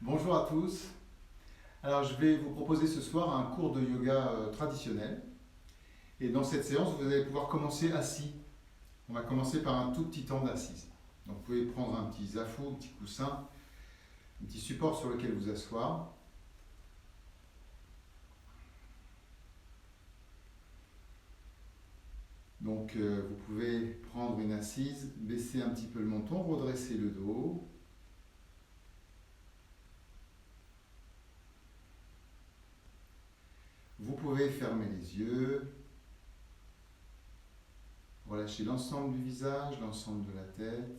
Bonjour à tous. Alors je vais vous proposer ce soir un cours de yoga traditionnel. Et dans cette séance, vous allez pouvoir commencer assis. On va commencer par un tout petit temps d'assise. Donc vous pouvez prendre un petit zafu, un petit coussin, un petit support sur lequel vous asseoir. Donc vous pouvez prendre une assise, baisser un petit peu le menton, redresser le dos. Vous pouvez fermer les yeux, relâcher l'ensemble du visage, l'ensemble de la tête.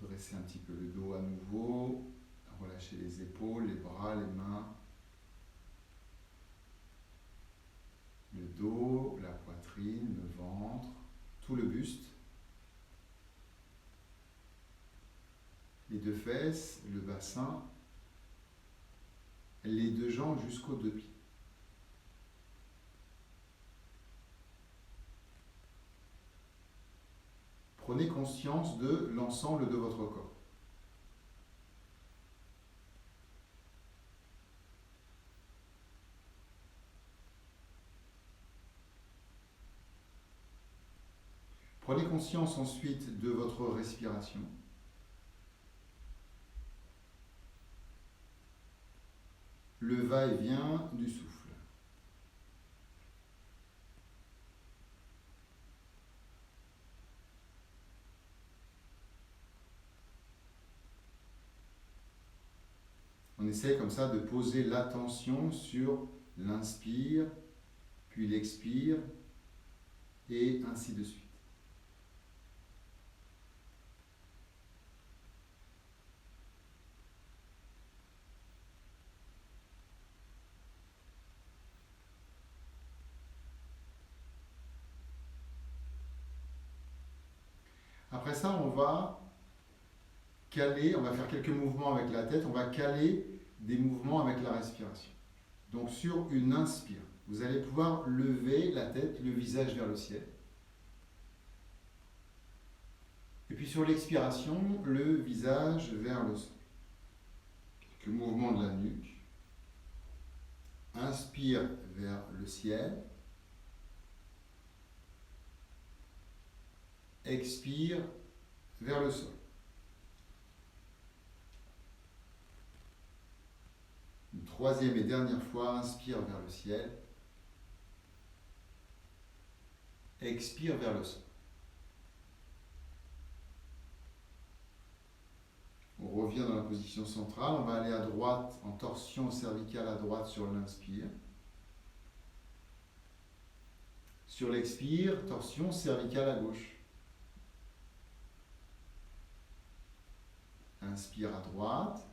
Redresser un petit peu le dos à nouveau, relâcher les épaules, les bras, les mains, le dos, la poitrine, le ventre, tout le buste, les deux fesses, le bassin, les deux jambes jusqu'aux deux pieds. Prenez conscience de l'ensemble de votre corps. Prenez conscience ensuite de votre respiration. Le va-et-vient du souffle. On essaie comme ça de poser l'attention sur l'inspire, puis l'expire, et ainsi de suite. Après ça, on va faire quelques mouvements avec la tête, on va caler des mouvements avec la respiration. Donc sur une inspire, vous allez pouvoir lever la tête, le visage vers le ciel. Et puis sur l'expiration, le visage vers le sol. Quelques mouvements de la nuque. Inspire vers le ciel. Expire vers le sol. Une troisième et dernière fois, inspire vers le ciel. Expire vers le sol. On revient dans la position centrale, on va aller à droite en torsion cervicale à droite sur l'inspire. Sur l'expire, torsion cervicale à gauche. Inspire à droite.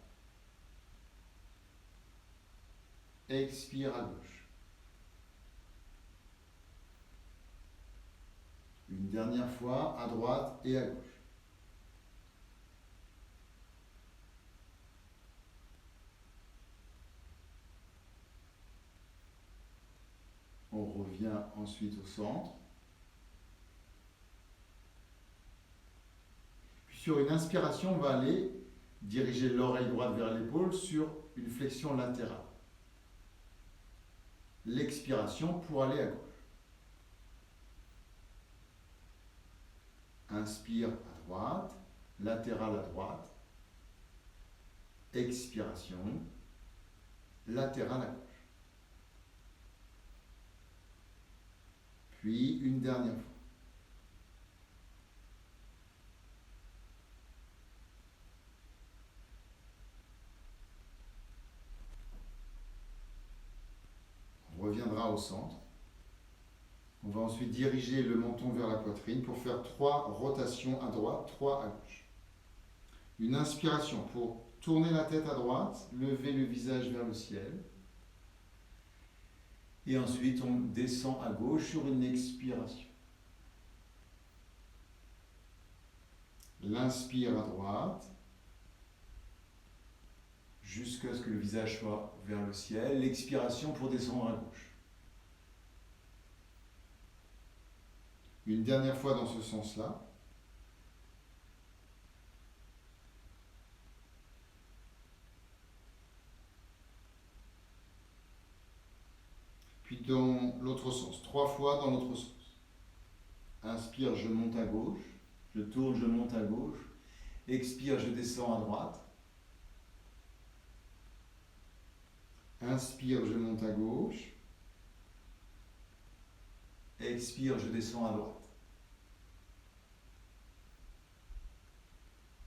Expire à gauche. Une dernière fois à droite et à gauche. On revient ensuite au centre. Puis sur une inspiration, on va aller diriger l'oreille droite vers l'épaule sur une flexion latérale. L'expiration pour aller à gauche. Inspire à droite, latérale à droite. Expiration, latérale à gauche. Puis une dernière fois. On reviendra au centre. On va ensuite diriger le menton vers la poitrine pour faire 3 rotations à droite, 3 à gauche. Une inspiration pour tourner la tête à droite, lever le visage vers le ciel. Et ensuite, on descend à gauche sur une expiration. L'inspire à droite, jusqu'à ce que le visage soit vers le ciel. L'expiration pour descendre à gauche. Une dernière fois dans ce sens-là. dans l'autre sens. 3 fois dans l'autre sens. Inspire, je monte à gauche. Je tourne, je monte à gauche. Expire, je descends à droite. Inspire, je monte à gauche. Expire, je descends à droite.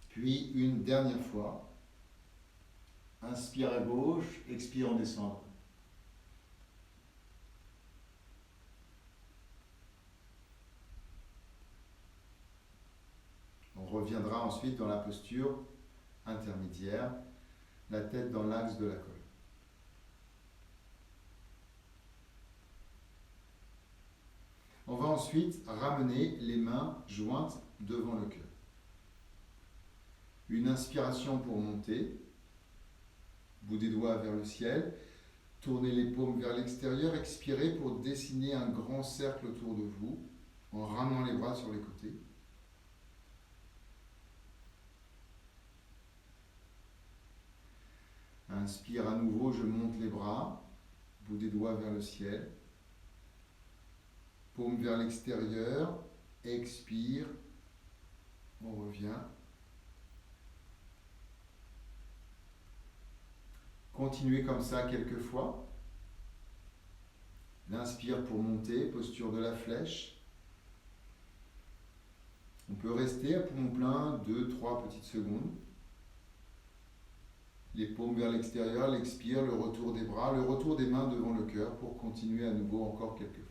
Puis une dernière fois. Inspire à gauche, expire, on descend à droite. On reviendra ensuite dans la posture intermédiaire, la tête dans l'axe de la colonne. On va ensuite ramener les mains jointes devant le cœur. Une inspiration pour monter, bout des doigts vers le ciel, tournez les paumes vers l'extérieur, expirez pour dessiner un grand cercle autour de vous en ramenant les bras sur les côtés. Inspire à nouveau, je monte les bras, bout des doigts vers le ciel. Paume vers l'extérieur, expire, on revient. Continuez comme ça quelques fois. L'inspire pour monter, posture de la flèche. On peut rester à poumon plein 2-3 petites secondes. Les paumes vers l'extérieur, l'expire, le retour des bras, le retour des mains devant le cœur pour continuer à nouveau encore quelques fois.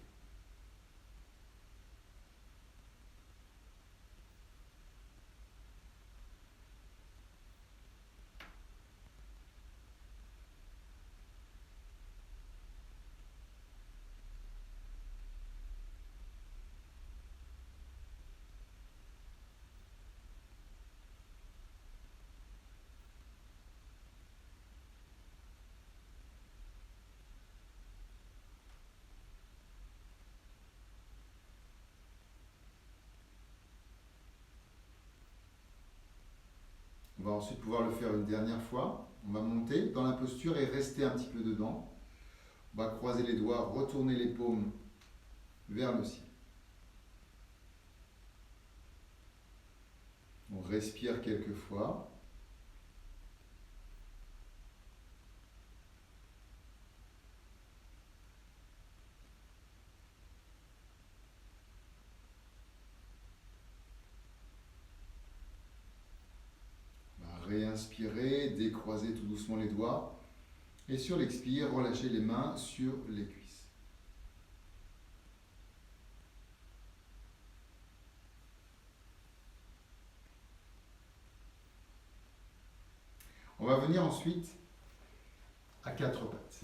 On va ensuite pouvoir le faire une dernière fois. On va monter dans la posture et rester un petit peu dedans. On va croiser les doigts, retourner les paumes vers le ciel. On respire quelques fois. Réinspirez, décroisez tout doucement les doigts. Et sur l'expire, relâchez les mains sur les cuisses. On va venir ensuite à 4 pattes.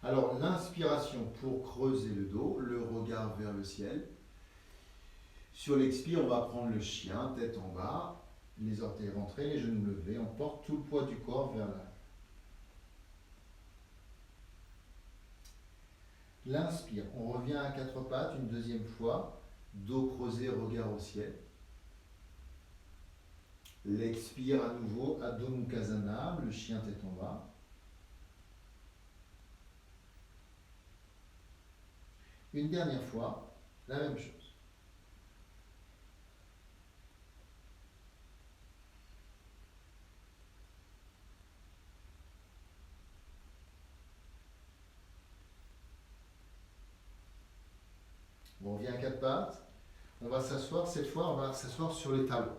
Alors, l'inspiration pour creuser le dos, le regard vers le ciel. Sur l'expire, on va prendre le chien, tête en bas, les orteils rentrés, les genoux levés. On porte tout le poids du corps vers l'arrière. L'inspire, on revient à 4 pattes une deuxième fois, dos creusé, regard au ciel. L'expire à nouveau, Adho Mukha, le chien tête en bas. Une dernière fois, la même chose. On revient à 4 pattes. On va s'asseoir, cette fois, on va s'asseoir sur les talons.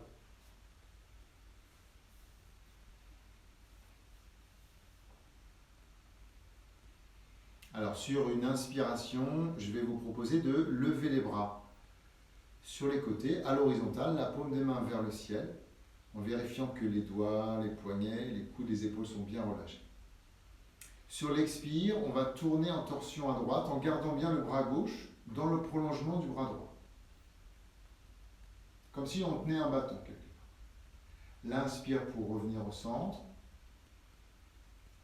Alors, sur une inspiration, je vais vous proposer de lever les bras sur les côtés, à l'horizontale, la paume des mains vers le ciel, en vérifiant que les doigts, les poignets, les coudes, les épaules sont bien relâchés. Sur l'expire, on va tourner en torsion à droite en gardant bien le bras gauche dans le prolongement du bras droit. Comme si on tenait un bâton quelque part. L'inspire pour revenir au centre.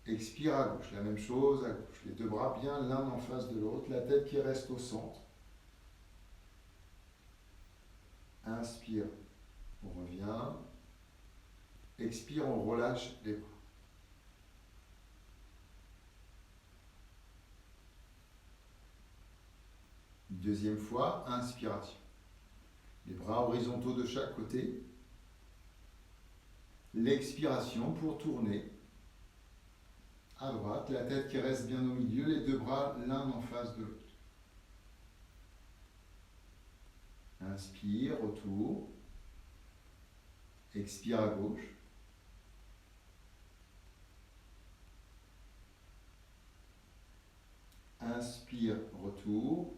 Expire à gauche, la même chose à gauche. Les deux bras bien l'un en face de l'autre, la tête qui reste au centre. Inspire, on revient. Expire, on relâche les bras. Deuxième fois, inspiration. Les bras horizontaux de chaque côté. L'expiration pour tourner à droite, la tête qui reste bien au milieu, les deux bras l'un en face de l'autre. Inspire, retour. Expire à gauche. Inspire, retour.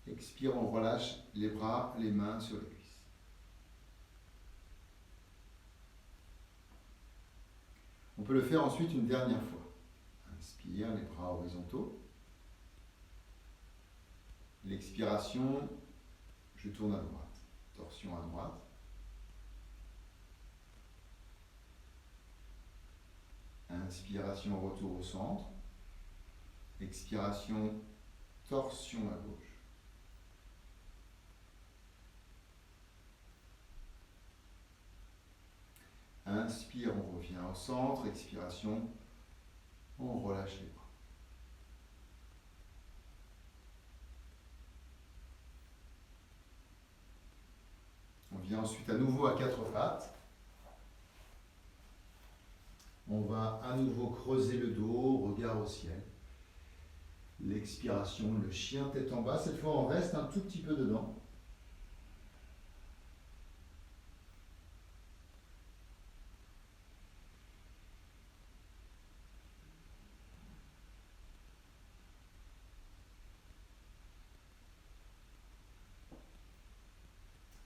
Expire, on relâche les bras, les mains sur les cuisses. On peut le faire ensuite une dernière fois. Inspire, les bras horizontaux. L'expiration, je tourne à droite. Torsion à droite. Inspiration, retour au centre. Expiration, torsion à gauche. Inspire, on revient au centre. Expiration, on relâche les bras. On vient ensuite à nouveau à quatre pattes. On va à nouveau creuser le dos, regard au ciel. L'expiration, le chien tête en bas. Cette fois, on reste un tout petit peu dedans.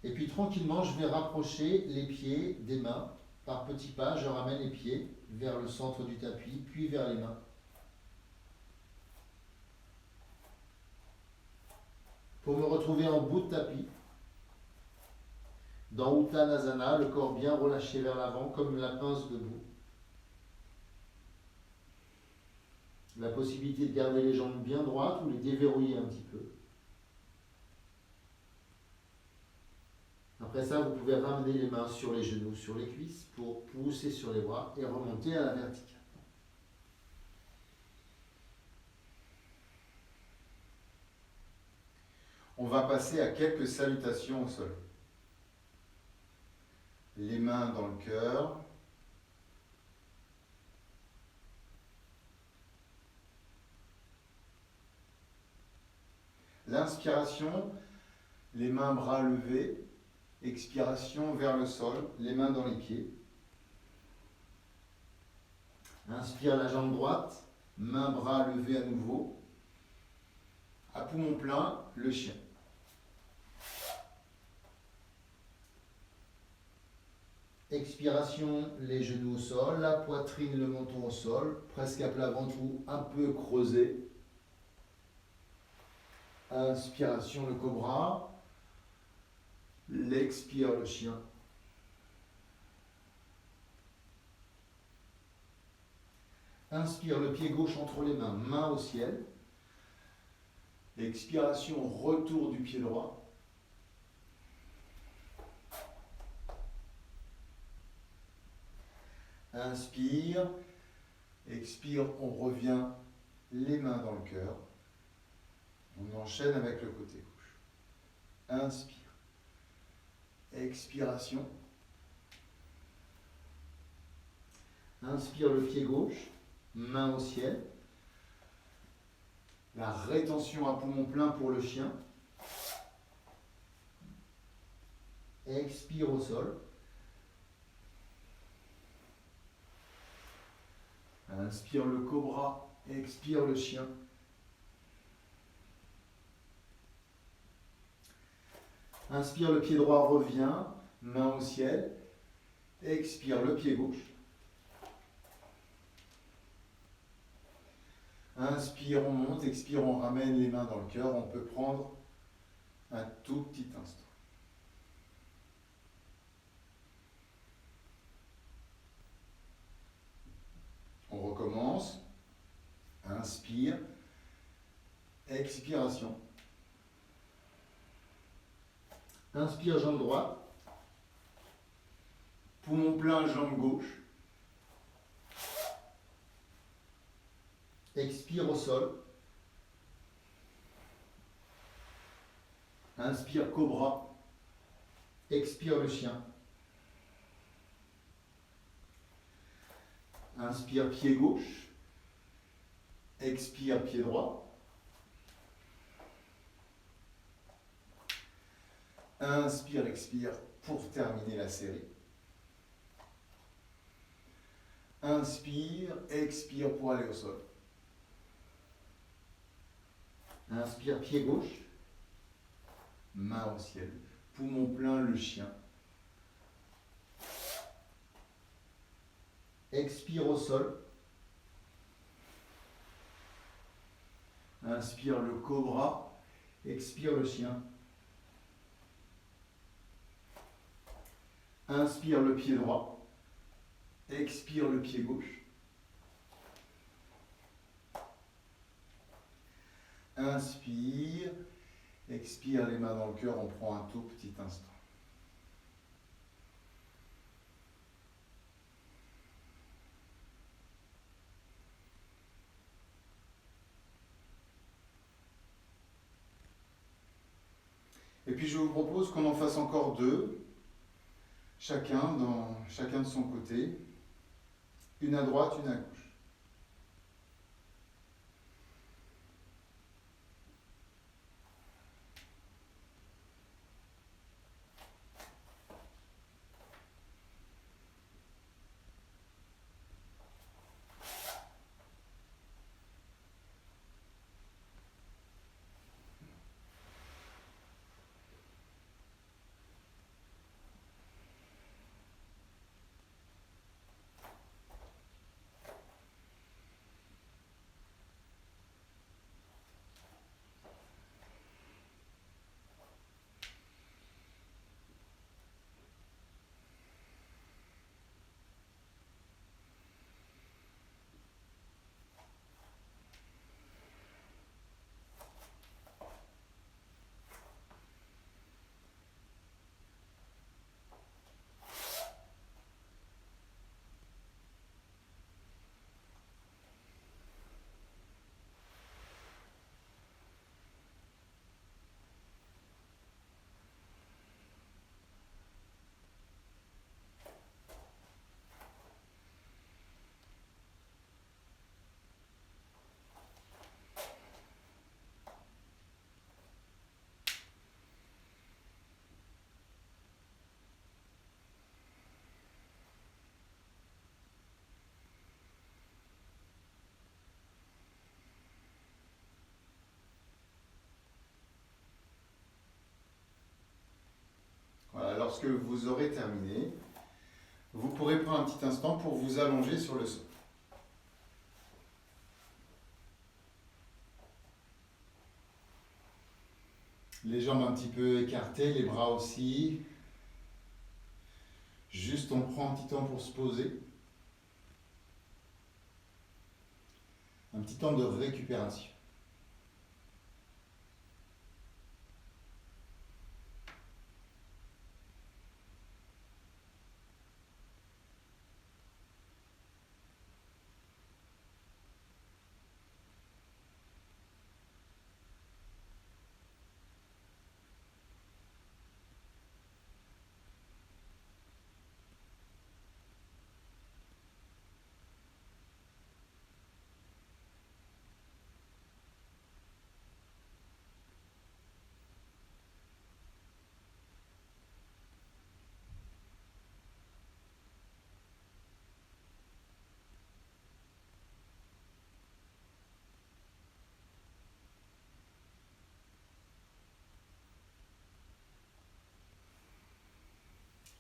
Et puis tranquillement, je vais rapprocher les pieds des mains. Par petits pas, je ramène les pieds vers le centre du tapis, puis vers les mains. Pour me retrouver en bout de tapis, dans Uttanasana, le corps bien relâché vers l'avant, comme la pince debout. La possibilité de garder les jambes bien droites ou les déverrouiller un petit peu. Après ça, vous pouvez ramener les mains sur les genoux, sur les cuisses, pour pousser sur les bras et remonter à la verticale. On va passer à quelques salutations au sol. Les mains dans le cœur. L'inspiration, les mains bras levés. Expiration vers le sol, les mains dans les pieds. Inspire la jambe droite, mains bras levés à nouveau. À poumon plein, le chien. Expiration, les genoux au sol, la poitrine, le menton au sol, presque à plat ventre ou un peu creusé. Inspiration, le cobra. L'expire, le chien. Inspire, le pied gauche entre les mains, main au ciel. Expiration, retour du pied droit. Inspire. Expire, on revient les mains dans le cœur. On enchaîne avec le côté gauche. Inspire. Expiration. Inspire le pied gauche, main au ciel. La rétention à poumon plein pour le chien. Expire au sol. Inspire le cobra, expire le chien. Inspire, le pied droit revient, main au ciel. Expire, le pied gauche. Inspire, on monte. Expire, on ramène les mains dans le cœur. On peut prendre un tout petit instant. On recommence. Inspire. Expiration. Inspire, jambe droite. Poumon plein, jambe gauche. Expire au sol. Inspire, cobra. Expire le chien. Inspire, pied gauche. Expire, pied droit. Inspire, expire pour terminer la série. Inspire, expire pour aller au sol. Inspire, pied gauche. Main au ciel. Poumon plein, le chien. Expire au sol. Inspire le cobra. Expire le chien. Inspire le pied droit. Expire le pied gauche. Inspire. Expire les mains dans le cœur. On prend un tout petit instant. Et puis je vous propose qu'on en fasse encore deux, chacun de son côté, une à droite, une à gauche. Voilà, lorsque vous aurez terminé, vous pourrez prendre un petit instant pour vous allonger sur le sol. Les jambes un petit peu écartées, les bras aussi. Juste on prend un petit temps pour se poser. Un petit temps de récupération.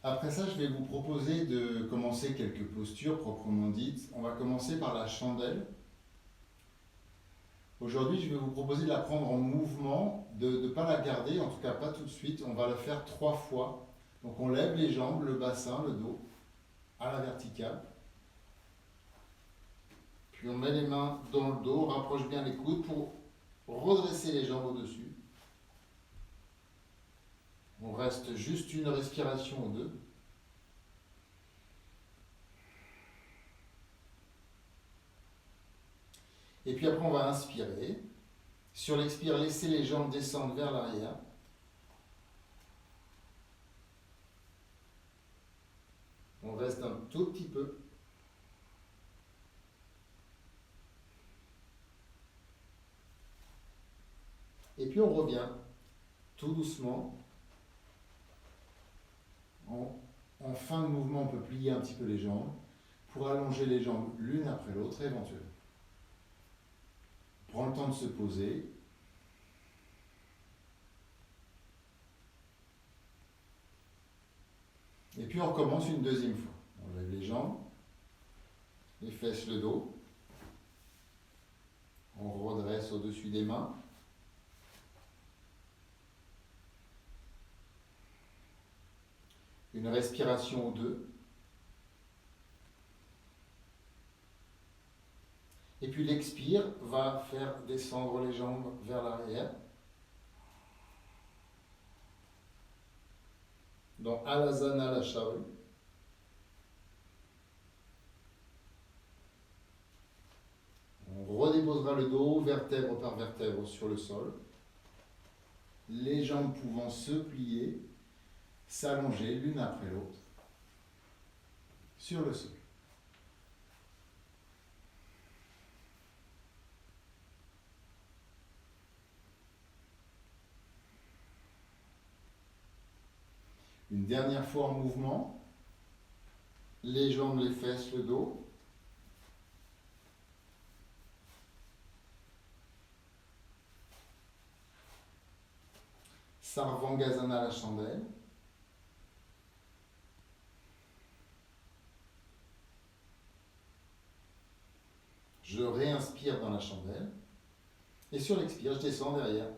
Après ça, je vais vous proposer de commencer quelques postures proprement dites. On va commencer par la chandelle. Aujourd'hui, je vais vous proposer de la prendre en mouvement, de ne pas la garder, en tout cas pas tout de suite. On va la faire 3 fois. Donc on lève les jambes, le bassin, le dos, à la verticale. Puis on met les mains dans le dos, on rapproche bien les coudes pour redresser les jambes au-dessus. On reste juste une respiration ou deux. Et puis après, on va inspirer. Sur l'expire, laissez les jambes descendre vers l'arrière. On reste un tout petit peu. Et puis on revient tout doucement. En fin de mouvement, on peut plier un petit peu les jambes pour allonger les jambes l'une après l'autre éventuellement. Prends le temps de se poser. Et puis on recommence une deuxième fois. On lève les jambes, les fesses, le dos. On redresse au-dessus des mains. Une respiration ou deux. Et puis l'expire va faire descendre les jambes vers l'arrière. Dans Alasana, la charrue. On redéposera le dos, vertèbre par vertèbre, sur le sol. Les jambes pouvant se plier, s'allonger l'une après l'autre sur le sol. Une dernière fois en mouvement, les jambes, les fesses, le dos. Sarvangasana, la chandelle. Je réinspire dans la chandelle. Et sur l'expire, je descends derrière.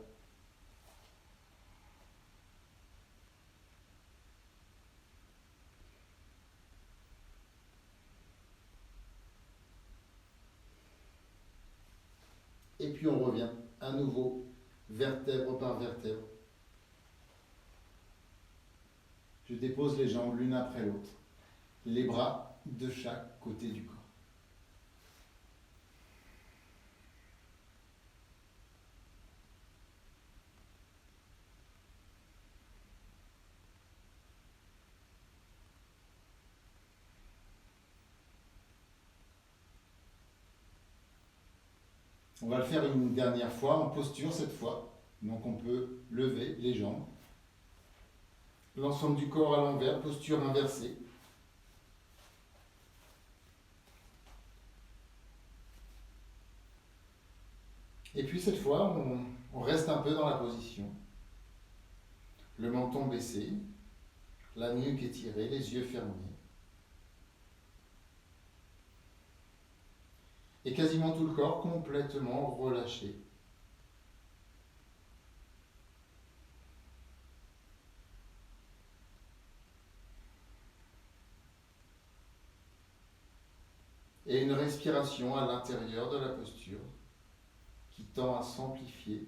Et puis on revient à nouveau, vertèbre par vertèbre. Je dépose les jambes l'une après l'autre, les bras de chaque côté du corps. On va le faire une dernière fois en posture cette fois. Donc on peut lever les jambes. L'ensemble du corps à l'envers, posture inversée. Et puis cette fois, on reste un peu dans la position. Le menton baissé, la nuque étirée, les yeux fermés. Et quasiment tout le corps complètement relâché. Et une respiration à l'intérieur de la posture qui tend à s'amplifier.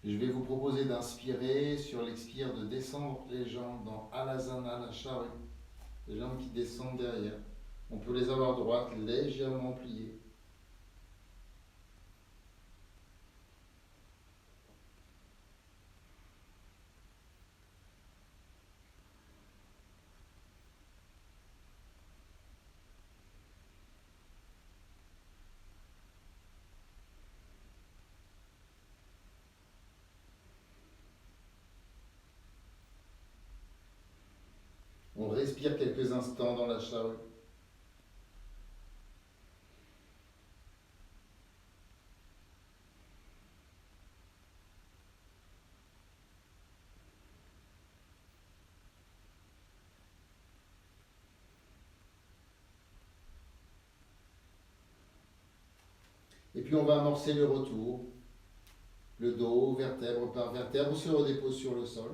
Je vais vous proposer d'inspirer sur l'expire, de descendre les jambes dans Alasana, la charrue. Les jambes qui descendent derrière. On peut les avoir droites, légèrement pliées. On respire quelques instants dans la charrue. puis on va amorcer le retour. Le dos, vertèbre par vertèbre, se redépose sur le sol.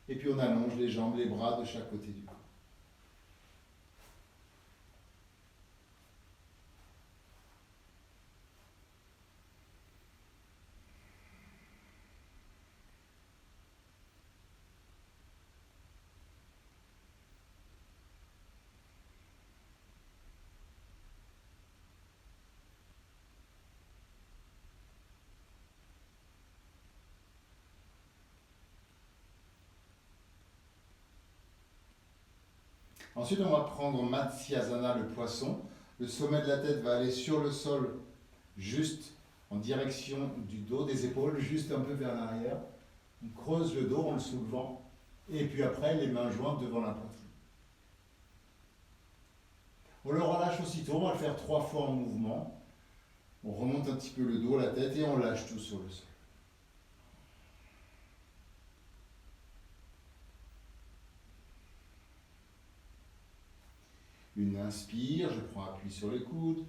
Et puis on allonge les jambes, les bras de chaque côté du corps. Ensuite, on va prendre Matsyasana, le poisson. Le sommet de la tête va aller sur le sol, juste en direction du dos, des épaules, juste un peu vers l'arrière. On creuse le dos en le soulevant. Et puis après, les mains jointes devant la poitrine. On le relâche aussitôt, on va le faire 3 fois en mouvement. On remonte un petit peu le dos, la tête et on lâche tout sur le sol. Une inspire, je prends appui sur les coudes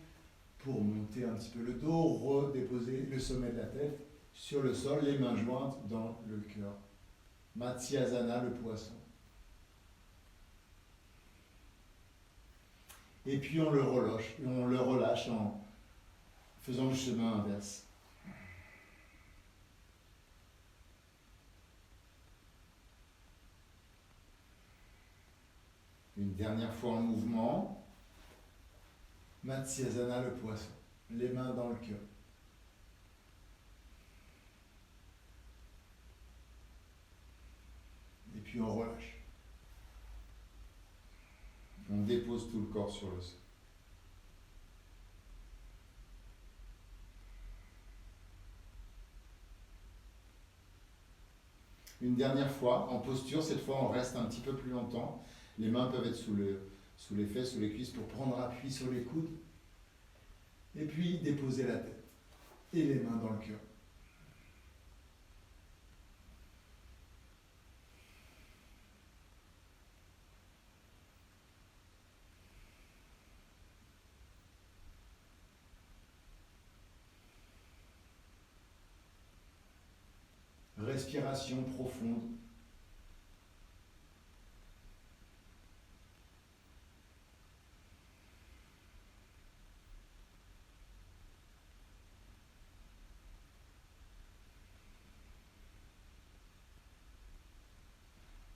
pour monter un petit peu le dos, redéposer le sommet de la tête sur le sol, les mains jointes dans le cœur. Matsyasana, le poisson. Et puis on le relâche en faisant le chemin inverse. Une dernière fois en mouvement. Matsyasana, le poisson. Les mains dans le cœur. Et puis on relâche. On dépose tout le corps sur le sol. Une dernière fois, en posture, cette fois on reste un petit peu plus longtemps. Les mains peuvent être sous les fesses, sous les cuisses pour prendre appui sur les coudes. Et puis déposer la tête et les mains dans le cœur. Respiration profonde.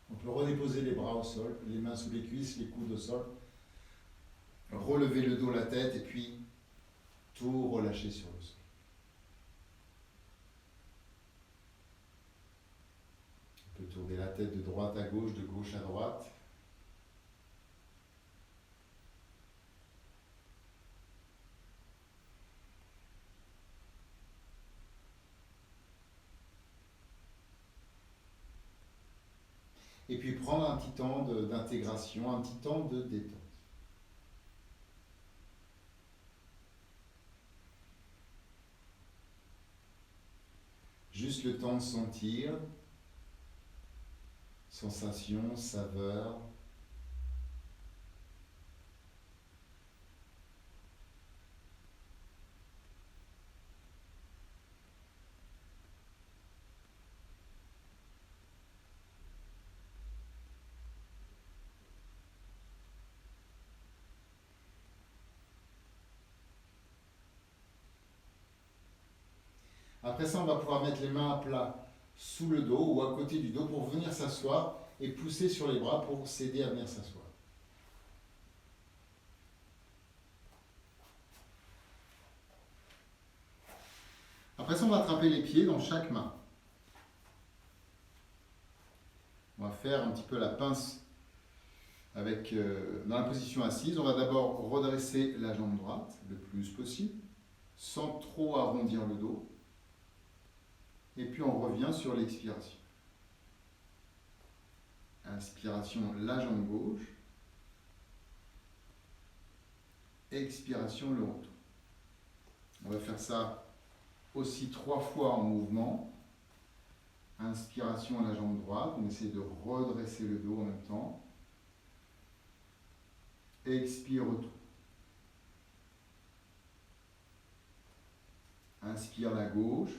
On peut redéposer les bras au sol, les mains sous les cuisses, les coudes au sol. Relever le dos, la tête et puis tout relâcher sur le sol. On peut tourner la tête de droite à gauche, de gauche à droite. Et puis prendre un petit temps d'intégration, un petit temps de détente. Juste le temps de sentir, sensations, saveurs. Après ça, on va pouvoir mettre les mains à plat sous le dos ou à côté du dos pour venir s'asseoir et pousser sur les bras pour s'aider à venir s'asseoir. Après ça, on va attraper les pieds dans chaque main. On va faire un petit peu la pince dans la position assise. On va d'abord redresser la jambe droite le plus possible, sans trop arrondir le dos. Et puis on revient sur l'expiration. Inspiration, la jambe gauche. Expiration, le retour. On va faire ça aussi 3 fois en mouvement. Inspiration, la jambe droite. On essaie de redresser le dos en même temps. Expire, retour. Inspire la gauche.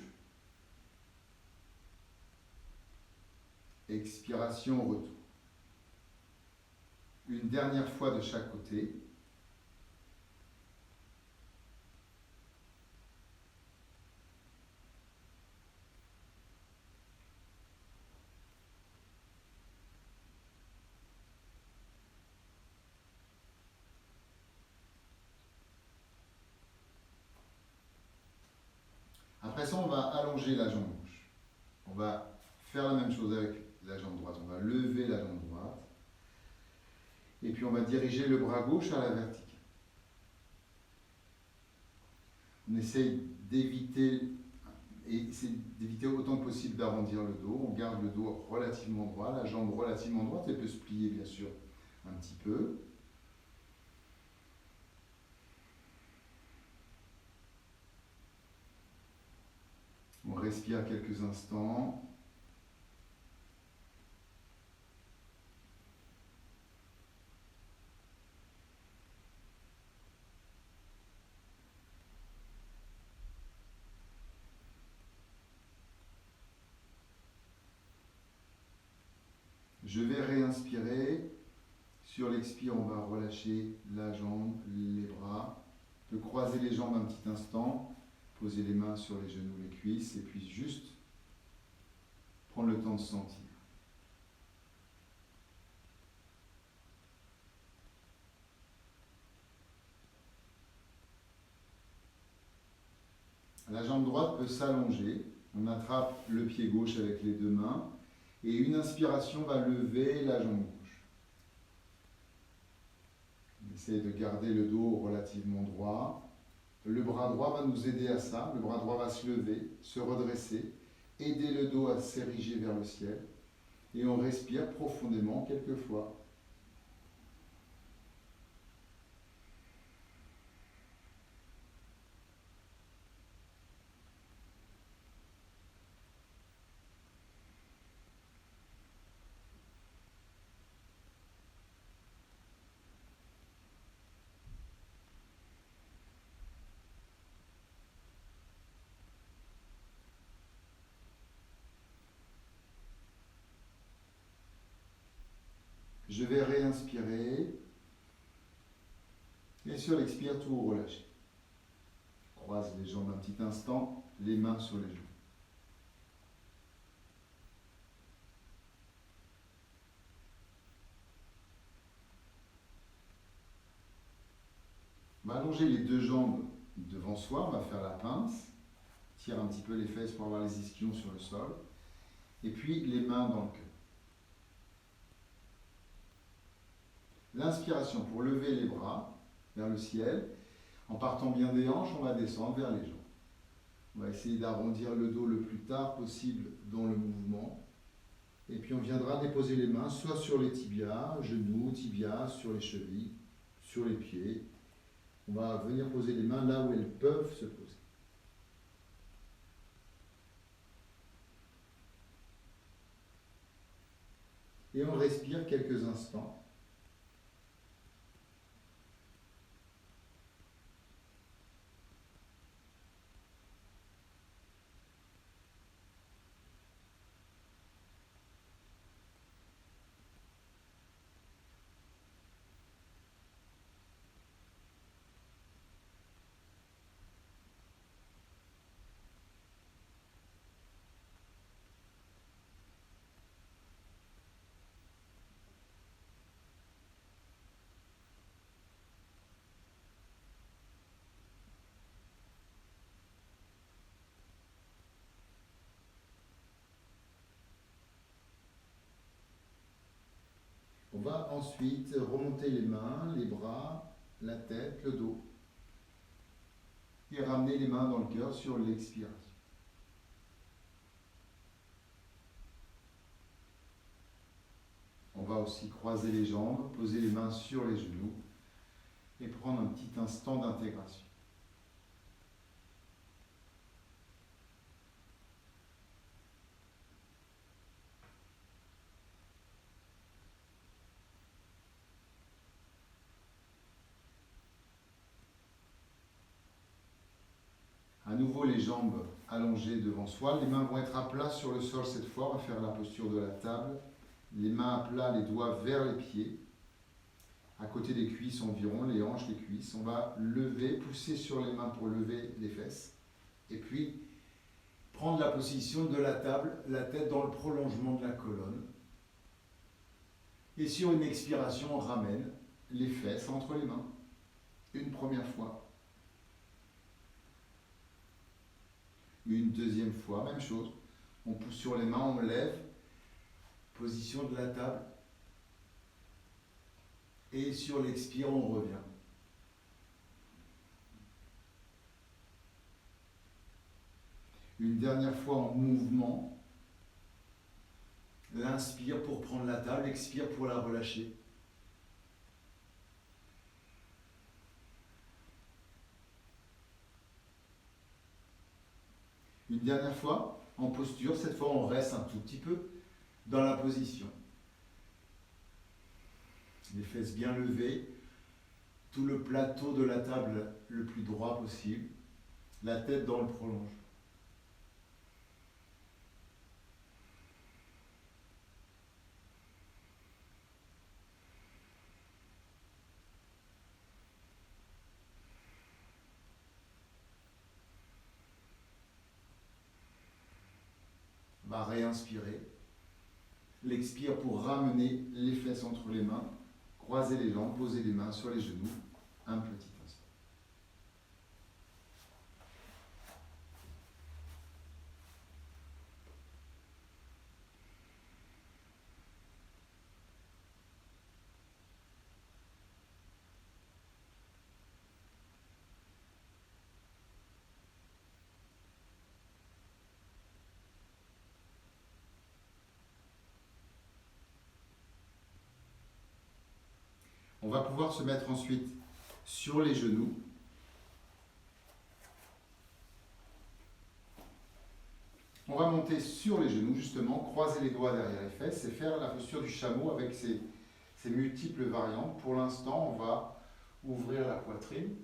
Expiration, retour. Une dernière fois de chaque côté. Après ça, on va allonger la jambe gauche. On va faire la même chose avec la jambe droite. On va lever la jambe droite. Et puis on va diriger le bras gauche à la verticale. On essaye d'éviter autant que possible d'arrondir le dos. On garde le dos relativement droit, la jambe relativement droite. Elle peut se plier bien sûr un petit peu. On respire quelques instants. Je vais réinspirer. Sur l'expire, on va relâcher la jambe, les bras. On peut croiser les jambes un petit instant, poser les mains sur les genoux, les cuisses, et puis juste prendre le temps de sentir. La jambe droite peut s'allonger. On attrape le pied gauche avec les deux mains. Et une inspiration va lever la jambe gauche. On essaie de garder le dos relativement droit. Le bras droit va nous aider à ça. Le bras droit va se lever, se redresser, aider le dos à s'ériger vers le ciel. Et on respire profondément quelques fois. Je vais réinspirer. Et sur l'expire, tout relâcher. Croise les jambes un petit instant, les mains sur les genoux. On va allonger les deux jambes devant soi, on va faire la pince. Tire un petit peu les fesses pour avoir les ischions sur le sol. Et puis les mains dans le cœur. L'inspiration pour lever les bras vers le ciel. En partant bien des hanches, on va descendre vers les jambes. On va essayer d'arrondir le dos le plus tard possible dans le mouvement. Et puis on viendra déposer les mains soit sur les tibias, genoux, tibias, sur les chevilles, sur les pieds. On va venir poser les mains là où elles peuvent se poser. Et on respire quelques instants. On va ensuite remonter les mains, les bras, la tête, le dos. Et ramener les mains dans le cœur sur l'expiration. On va aussi croiser les jambes, poser les mains sur les genoux et prendre un petit instant d'intégration. À nouveau, les les jambes allongées devant soi. Les mains vont être à plat sur le sol cette fois. On va faire la posture de la table. Les mains à plat, les doigts vers les pieds. À côté des cuisses environ, les hanches, les cuisses. On va lever, pousser sur les mains pour lever les fesses. Et puis, prendre la position de la table, la tête dans le prolongement de la colonne. Et sur une expiration, on ramène les fesses entre les mains. Une première fois. Une deuxième fois, même chose. On pousse sur les mains, on lève. Position de la table. Et sur l'expire, on revient. Une dernière fois en mouvement. L'inspire pour prendre la table, l'expire pour la relâcher. Une dernière fois en posture, cette fois on reste un tout petit peu dans la position. Les fesses bien levées, tout le plateau de la table le plus droit possible, la tête dans le prolonge. On va réinspirer. L'expire pour ramener les fesses entre les mains, croiser les jambes, poser les mains sur les genoux, un petit instant. On va pouvoir se mettre ensuite sur les genoux. On va monter sur les genoux, justement, croiser les doigts derrière les fesses et faire la posture du chameau avec ses multiples variantes. Pour l'instant, on va ouvrir la poitrine,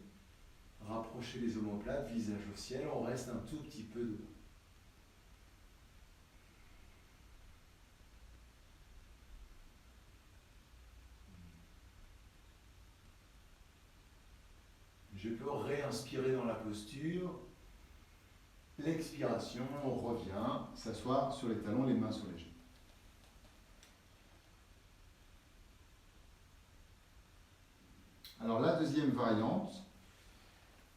rapprocher les omoplates, visage au ciel. On reste un tout petit peu dedans. Je peux réinspirer dans la posture. L'expiration, on revient, s'asseoir sur les talons, les mains sur les genoux. Alors la deuxième variante,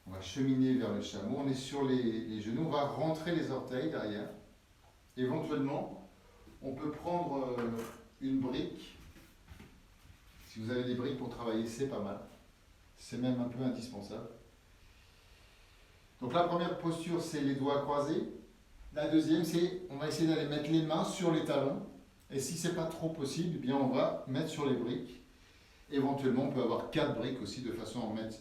on va cheminer vers le chameau, on est sur les genoux, on va rentrer les orteils derrière. Éventuellement, on peut prendre une brique. Si vous avez des briques pour travailler, c'est pas mal. C'est même un peu indispensable. Donc la première posture, c'est les doigts croisés. La deuxième, c'est on va essayer d'aller mettre les mains sur les talons. Et si ce n'est pas trop possible, eh bien on va mettre sur les briques. Éventuellement, on peut avoir 4 briques aussi, de façon à en mettre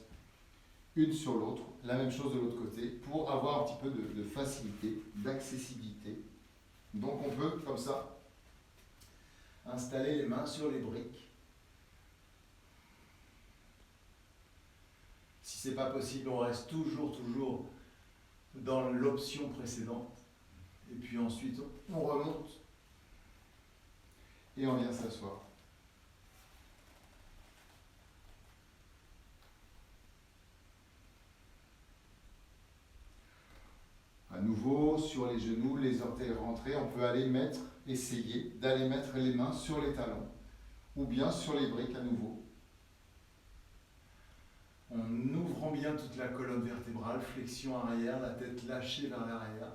une sur l'autre. La même chose de l'autre côté, pour avoir un petit peu de facilité, d'accessibilité. Donc on peut, comme ça, installer les mains sur les briques. Si ce n'est pas possible, on reste toujours dans l'option précédente. Et puis ensuite, on remonte et on vient s'asseoir. À nouveau, sur les genoux, les orteils rentrés, on peut essayer d'aller mettre les mains sur les talons ou bien sur les briques à nouveau. En ouvrant bien toute la colonne vertébrale, flexion arrière, la tête lâchée vers l'arrière.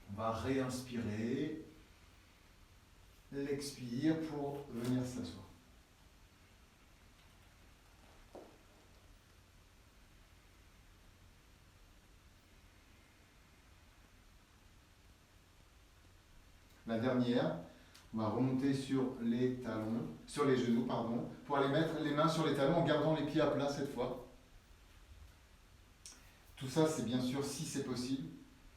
On va réinspirer, l'expire pour venir s'asseoir. La dernière, on va remonter sur les genoux, pour aller mettre les mains sur les talons en gardant les pieds à plat cette fois. Tout ça, c'est bien sûr si c'est possible.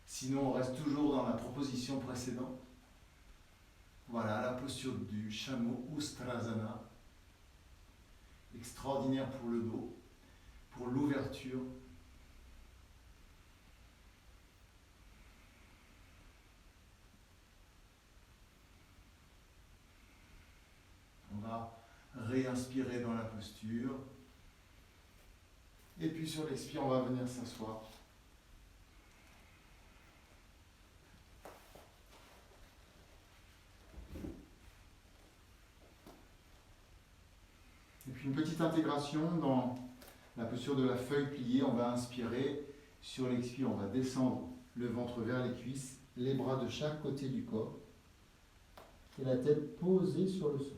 Sinon, on reste toujours dans la proposition précédente. Voilà, la posture du chameau Ustrasana. extraordinaire pour le dos, pour l'ouverture. On va réinspirer dans la posture. Et puis sur l'expire, on va venir s'asseoir. Et puis une petite intégration dans la posture de la feuille pliée. On va inspirer. Sur l'expire, on va descendre le ventre vers les cuisses, les bras de chaque côté du corps et la tête posée sur le sol.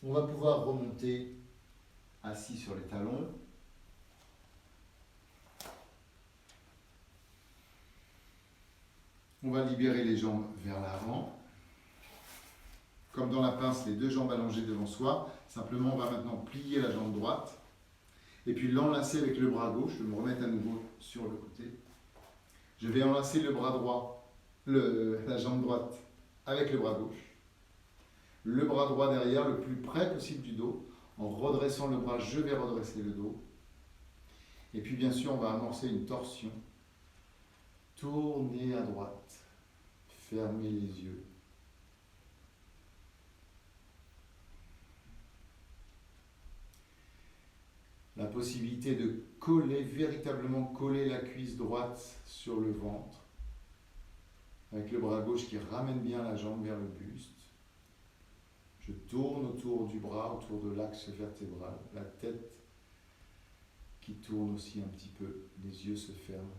On va pouvoir remonter assis sur les talons. On va libérer les jambes vers l'avant. Comme dans la pince, les deux jambes allongées devant soi. Simplement, on va maintenant plier la jambe droite. Et puis l'enlacer avec le bras gauche. Je vais me remettre à nouveau sur le côté. Je vais enlacer le bras droit, la jambe droite avec le bras gauche. Le bras droit derrière, le plus près possible du dos. En redressant le bras, je vais redresser le dos. Et puis bien sûr, on va amorcer une torsion. Tournez à droite. Fermez les yeux. La possibilité de coller, véritablement coller la cuisse droite sur le ventre. Avec le bras gauche qui ramène bien la jambe vers le buste. Je tourne autour du bras, autour de l'axe vertébral. La tête qui tourne aussi un petit peu. Les yeux se ferment.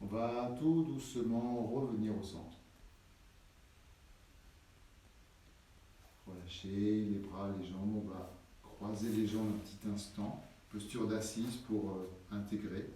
On va tout doucement revenir au centre. Relâchez les bras, les jambes. On va croiser les jambes un petit instant. Posture d'assise pour intégrer.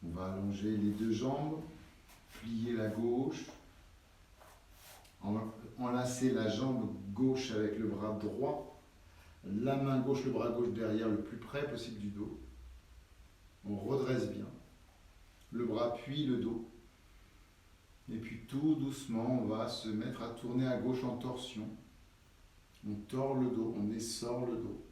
On va allonger les deux jambes, plier la gauche, enlacer la jambe gauche avec le bras droit, la main gauche, le bras gauche derrière le plus près possible du dos. On redresse bien. Le bras appuie le dos. Et puis tout doucement, on va se mettre à tourner à gauche en torsion. On tord le dos, on essore le dos.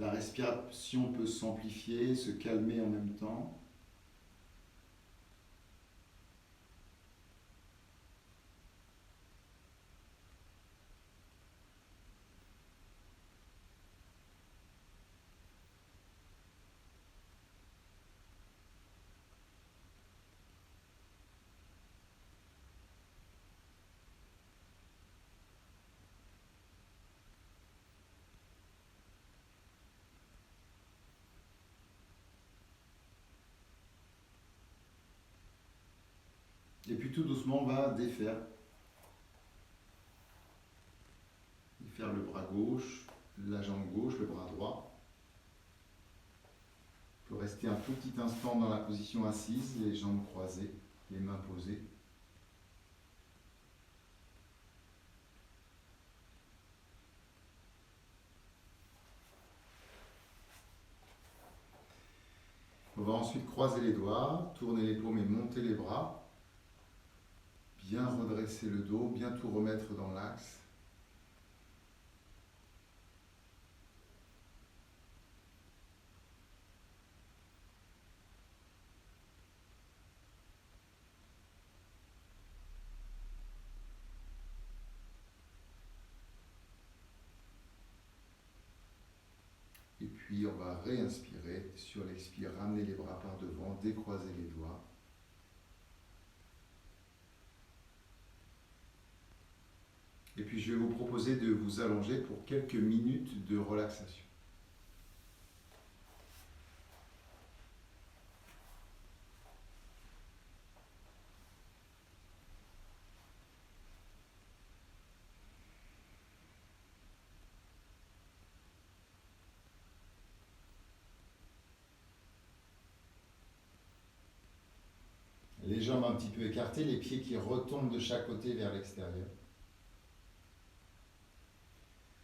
La respiration peut s'amplifier, se calmer en même temps. Et puis tout doucement, on va défaire. Défaire le bras gauche, la jambe gauche, le bras droit. On peut rester un tout petit instant dans la position assise, les jambes croisées, les mains posées. On va ensuite croiser les doigts, tourner les paumes et monter les bras. Bien redresser le dos, bien tout remettre dans l'axe. Et puis on va réinspirer. Sur l'expire, ramener les bras par devant, décroiser les doigts. Et puis je vais vous proposer de vous allonger pour quelques minutes de relaxation. Les jambes un petit peu écartées, les pieds qui retombent de chaque côté vers l'extérieur.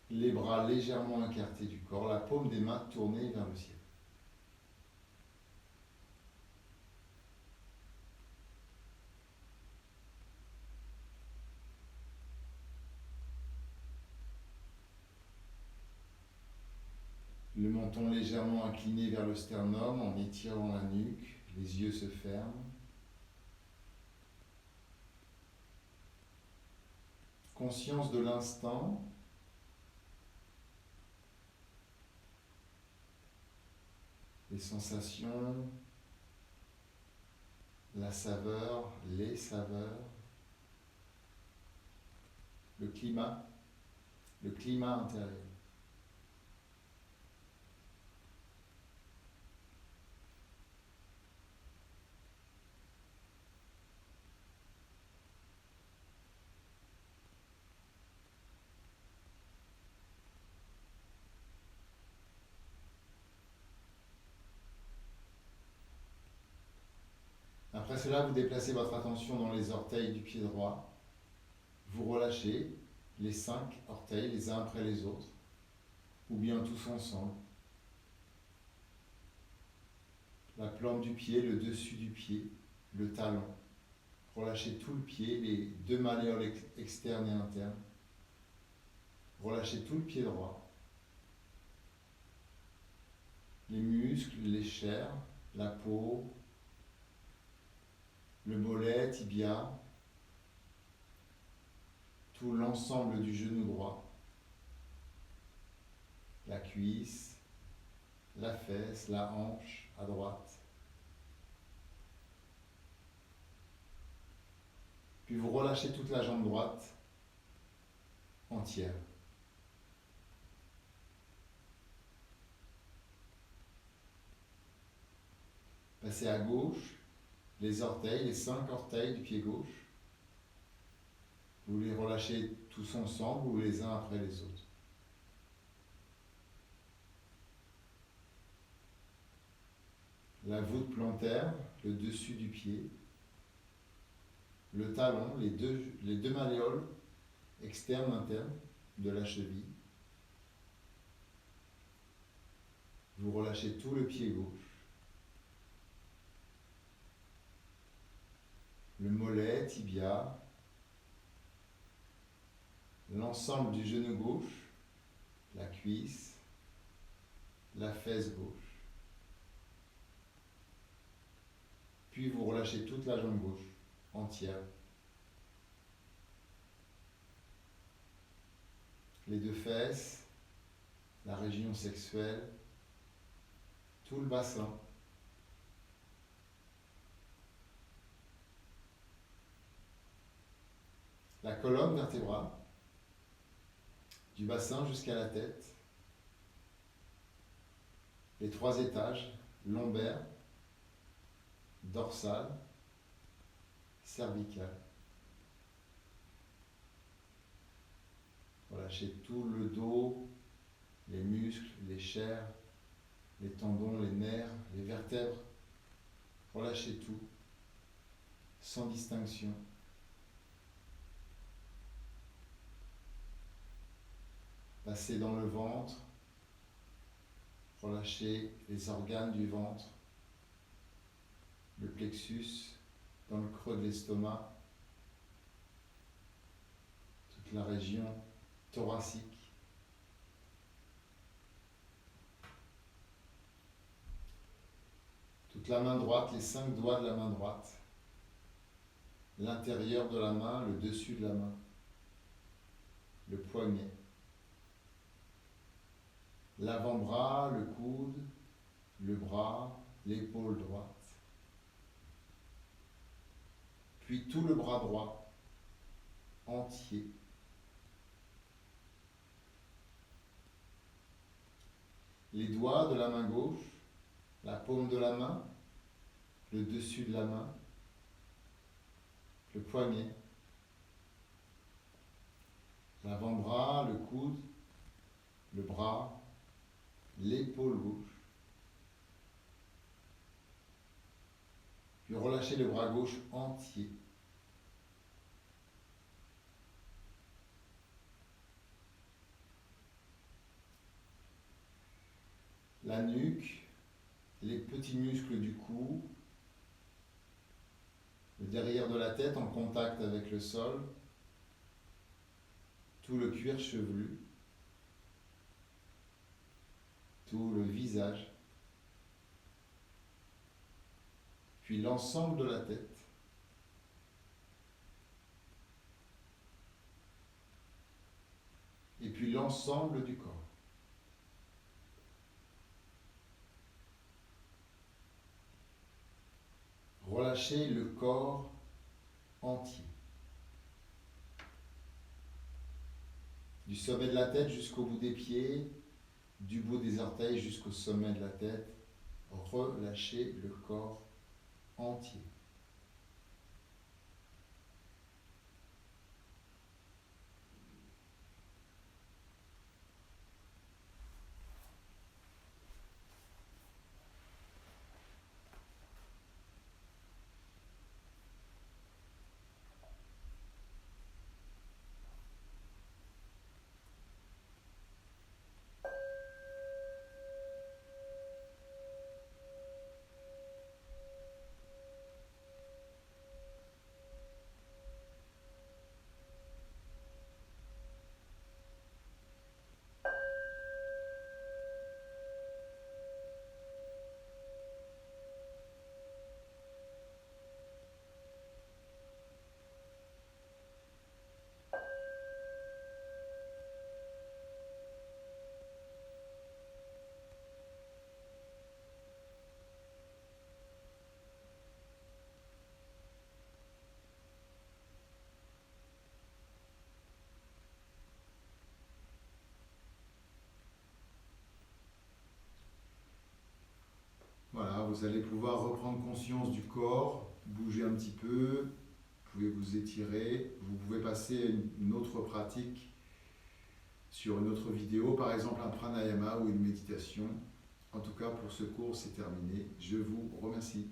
Les bras légèrement écartés du corps, la paume des mains tournée vers le ciel. Le menton légèrement incliné vers le sternum en étirant la nuque, les yeux se ferment. Conscience de l'instant. Les sensations, la saveur, les saveurs, le climat intérieur. Après cela, vous déplacez votre attention dans les orteils du pied droit. Vous relâchez les 5 orteils les uns après les autres, ou bien tous ensemble. La plante du pied, le dessus du pied, le talon. Relâchez tout le pied, les 2 malléoles externes et internes. Relâchez tout le pied droit. Les muscles, les chairs, la peau, le mollet, tibia, tout l'ensemble du genou droit, la cuisse, la fesse, la hanche à droite. Puis vous relâchez toute la jambe droite entière. Passez à gauche, les orteils, les 5 orteils du pied gauche. Vous les relâchez tous ensemble ou les uns après les autres. La voûte plantaire, le dessus du pied. Le talon, les deux malléoles externes, internes de la cheville. Vous relâchez tout le pied gauche. Le mollet, tibia, l'ensemble du genou gauche, la cuisse, la fesse gauche. Puis vous relâchez toute la jambe gauche, entière. Les deux fesses, la région sexuelle, tout le bassin. La colonne vertébrale, du bassin jusqu'à la tête. Les trois étages, lombaire, dorsal, cervical. Relâchez tout le dos, les muscles, les chairs, les tendons, les nerfs, les vertèbres. Relâchez tout, sans distinction. Passez dans le ventre, relâchez les organes du ventre, le plexus dans le creux de l'estomac, toute la région thoracique. Toute la main droite, les 5 doigts de la main droite, l'intérieur de la main, le dessus de la main, le poignet, l'avant-bras, le coude, le bras, l'épaule droite, puis tout le bras droit entier. Les doigts de la main gauche, la paume de la main, le dessus de la main, le poignet, l'avant-bras, le coude, le bras, l'épaule gauche. Puis relâchez le bras gauche entier. La nuque, les petits muscles du cou, le derrière de la tête en contact avec le sol, tout le cuir chevelu, tout le visage, puis l'ensemble de la tête. Et puis l'ensemble du corps. Relâchez le corps entier. Du sommet de la tête jusqu'au bout des pieds, du bout des orteils jusqu'au sommet de la tête, relâchez le corps entier. Voilà, vous allez pouvoir reprendre conscience du corps, bouger un petit peu, vous pouvez vous étirer, vous pouvez passer à une autre pratique sur une autre vidéo, par exemple un pranayama ou une méditation. En tout cas, pour ce cours, c'est terminé. Je vous remercie.